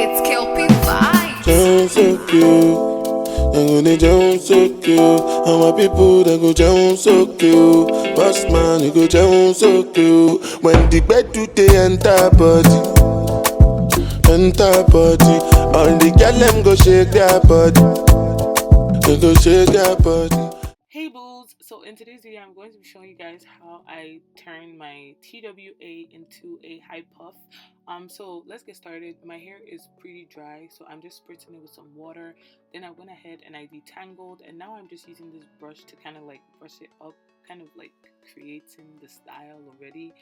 It's Kelpie Vibes. Sound so cute. I'm gonna jump so cute. And my people they go jump so cute. Boss man, you go jump so cute. When the bed do they enter body, all the girl them go shake their body. They go shake their body. Hey bulls, so in today's video I'm going to be showing you guys how I turn my TWA into a high puff. So let's get started. My hair is pretty dry, so I'm just spritzing it with some water. Then I went ahead and I detangled, and now I'm just using this brush to kind of like brush it up, kind of like creating the style already.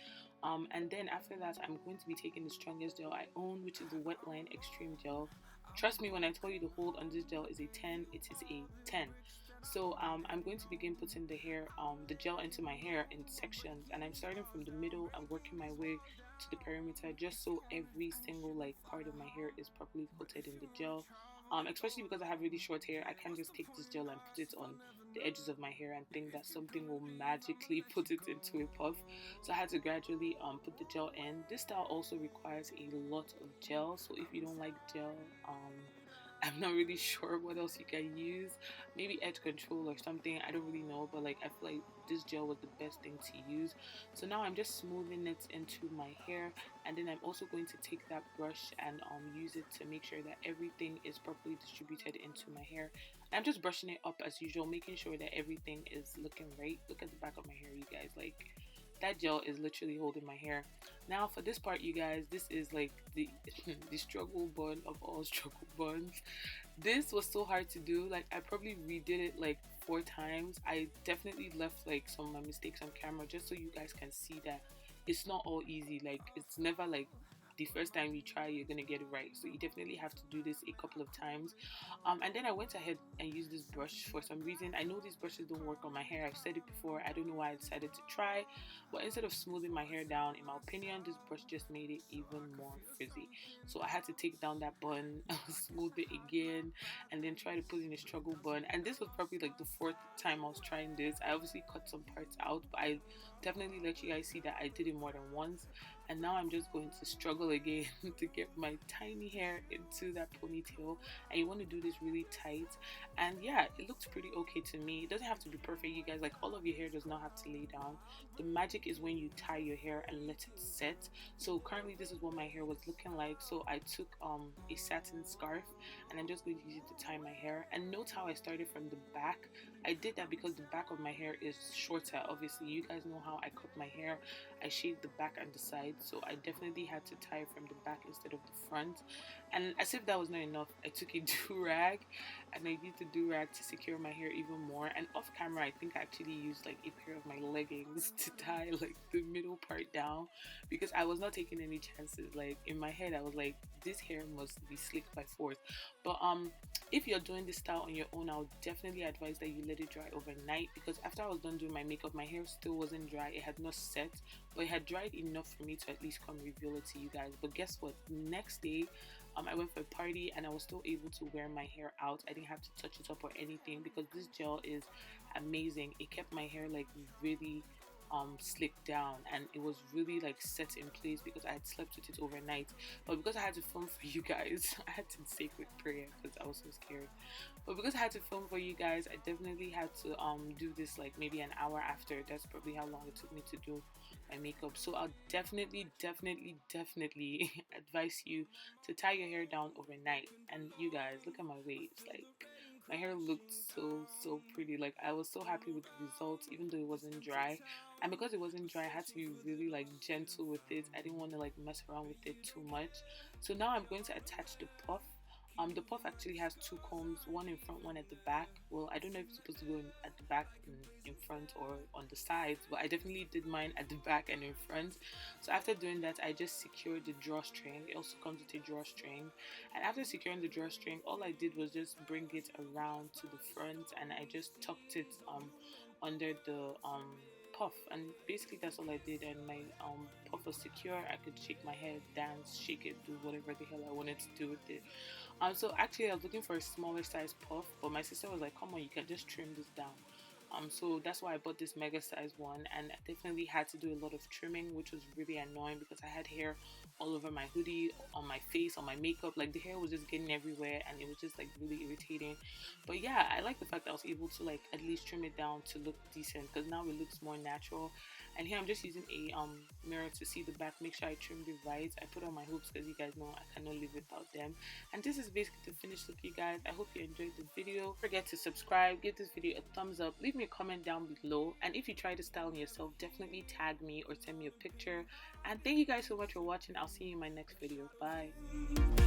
And then after that I'm going to be taking the strongest gel I own, which is the Wetline Extreme Gel. Trust me when I tell you the hold on this gel is a 10, it is a 10. So I'm going to begin putting the gel into my hair in sections, and I'm starting from the middle and working my way to the perimeter, just so every single like part of my hair is properly coated in the gel. Especially because I have really short hair, I can't just take this gel and put it on the edges of my hair and think that something will magically put it into a puff. So I had to gradually put the gel in. This style also requires a lot of gel, so if you don't like gel, I'm not really sure what else you can use. Maybe edge control or something. I don't really know, but like I feel like this gel was the best thing to use. So now I'm just smoothing it into my hair, and then I'm also going to take that brush and use it to make sure that everything is properly distributed into my hair. And I'm just brushing it up as usual, making sure that everything is looking right. Look at the back of my hair, you guys. Like, that gel is literally holding my hair. Now for this part, you guys, this is like the the struggle bun of all struggle buns. This was so hard to do. Like, I probably redid it like 4 times. I definitely left like some of my mistakes on camera just so you guys can see that it's not all easy. Like, it's never like the first time you try you're gonna get it right, so you definitely have to do this a couple of times. And then I went ahead and used this brush. For some reason, I know these brushes don't work on my hair. I've said it before, I don't know why I decided to try, but instead of smoothing my hair down, in my opinion, this brush just made it even more frizzy. So I had to take down that bun, smooth it again, and then try to put in a struggle bun. And this was probably like the 4th time I was trying this. I obviously cut some parts out, but I definitely let you guys see that I did it more than once. And now I'm just going to struggle again to get my tiny hair into that ponytail. And you want to do this really tight, and yeah, it looks pretty okay to me. It doesn't have to be perfect, you guys. Like, all of your hair does not have to lay down. The magic is when you tie your hair and let it set. So currently this is what my hair was looking like. So I took a satin scarf, and I'm just going to use it to tie my hair. And note how I started from the back. I did that because the back of my hair is shorter. Obviously, you guys know how I cut my hair. I shaved the back and the sides, so I definitely had to tie from the back instead of the front. And as if that was not enough, I took a do-rag and I used the do-rag to secure my hair even more. And off camera, I think I actually used like a pair of my leggings to tie like the middle part down, because I was not taking any chances. Like, in my head I was like, this hair must be slicked by force. But if you're doing this style on your own, I would definitely advise that you let it dry overnight, because after I was done doing my makeup, my hair still wasn't dry. It had not set, but it had dried enough for me to at least come reveal it to you guys. But guess what? The next day, I went for a party and I was still able to wear my hair out. I didn't have to touch it up or anything, because this gel is amazing. It kept my hair like really slicked down, and it was really like set in place because I had slept with it overnight. But because I had to film for you guys, I had to say quick prayer because I was so scared. But because I had to film for you guys, I definitely had to do this like maybe an hour after. That's probably how long it took me to do my makeup. So I'll definitely advise you to tie your hair down overnight. And you guys, look at my waves. Like, my hair looked so pretty. Like, I was so happy with the results, even though it wasn't dry. And because it wasn't dry, I had to be really like gentle with it. I didn't want to like mess around with it too much. So now I'm going to attach the puff. The puff actually has 2 combs, one in front, one at the back. Well, I don't know if it's supposed to go at the back, in front, or on the sides, but I definitely did mine at the back and in front. So after doing that, I just secured the drawstring. It also comes with a drawstring. And after securing the drawstring, all I did was just bring it around to the front, and I just tucked it under the puff. And basically that's all I did, and my puff was secure. I could shake my head, dance, shake it, do whatever the hell I wanted to do with it. So actually I was looking for a smaller size puff, but my sister was like, come on, you can just trim this down. So that's why I bought this mega size one, and I definitely had to do a lot of trimming, which was really annoying because I had hair all over my hoodie, on my face, on my makeup. Like the hair was just getting everywhere, and it was just like really irritating. But yeah, I like the fact that I was able to like at least trim it down to look decent, because now it looks more natural. And here I'm just using a mirror to see the back, make sure I trimmed it right. I put on my hoops because you guys know I cannot live without them. And this is basically the finished look, you guys. I hope you enjoyed the video. Don't forget to subscribe, give this video a thumbs up, leave me a comment down below, and if you try to style yourself, definitely tag me or send me a picture. And thank you guys so much for watching. I'll see you in my next video. Bye.